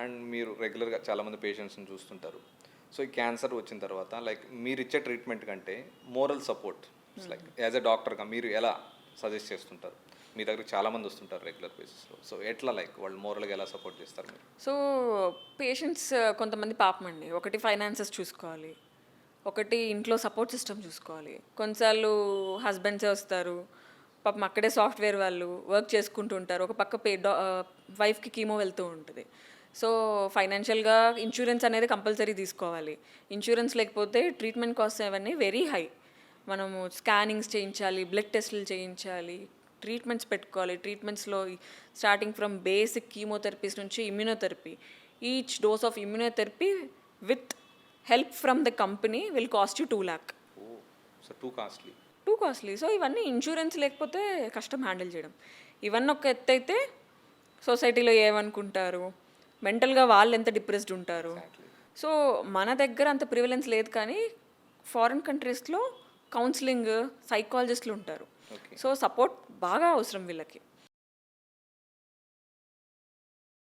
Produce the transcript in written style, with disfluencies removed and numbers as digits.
And మీరు రెగ్యులర్గా చాలామంది పేషెంట్స్ని చూస్తుంటారు. సో ఈ క్యాన్సర్ వచ్చిన తర్వాత లైక్ మీరు ఇచ్చే ట్రీట్మెంట్ కంటే moral support like as a డాక్టర్గా మీరు ఎలా సజెస్ట్ చేస్తుంటారు? మీ దగ్గరికి చాలామంది వస్తుంటారు రెగ్యులర్ బేసిస్లో. సో ఎట్లా లైక్ వాళ్ళు మోరల్గా ఎలా సపోర్ట్ చేస్తారు మీరు? సో పేషెంట్స్ కొంతమంది పాపం అండి, ఒకటి ఫైనాన్సెస్ చూసుకోవాలి, ఒకటి ఇంట్లో సపోర్ట్ సిస్టమ్ చూసుకోవాలి. కొన్నిసార్లు హస్బెండ్సే వస్తారు, పాపం అక్కడే సాఫ్ట్వేర్ వాళ్ళు వర్క్ చేసుకుంటూ ఉంటారు, ఒక పక్క వైఫ్కి కీమో వెళ్తూ ఉంటుంది. సో ఫైనాన్షియల్గా ఇన్సూరెన్స్ అనేది కంపల్సరీ తీసుకోవాలి. ఇన్సూరెన్స్ లేకపోతే ట్రీట్మెంట్ కాస్ట్ అవన్నీ వెరీ హై. మనము స్కానింగ్స్ చేయించాలి, బ్లడ్ టెస్టులు చేయించాలి, ట్రీట్మెంట్స్ పెట్టుకోవాలి. ట్రీట్మెంట్స్లో స్టార్టింగ్ ఫ్రమ్ బేసిక్ కీమోథెరపీస్ నుంచి immunotherapy, each dose of immunotherapy with help from the company will cost you 2 lakh. So too costly. So ఇవన్నీ ఇన్సూరెన్స్ లేకపోతే కష్టం హ్యాండిల్ చేయడం. ఇవన్నీ ఒక ఎత్తు అయితే సొసైటీలో ఏమనుకుంటారు, మెంటల్గా వాళ్ళు ఎంత డిప్రెస్డ్ ఉంటారు. సో మన దగ్గర అంత ప్రివిలెన్స్ లేదు, కానీ ఫారిన్ కంట్రీస్లో కౌన్సిలింగ్ సైకాలజిస్టులు ఉంటారు. సో సపోర్ట్ బాగా అవసరం వీళ్ళకి.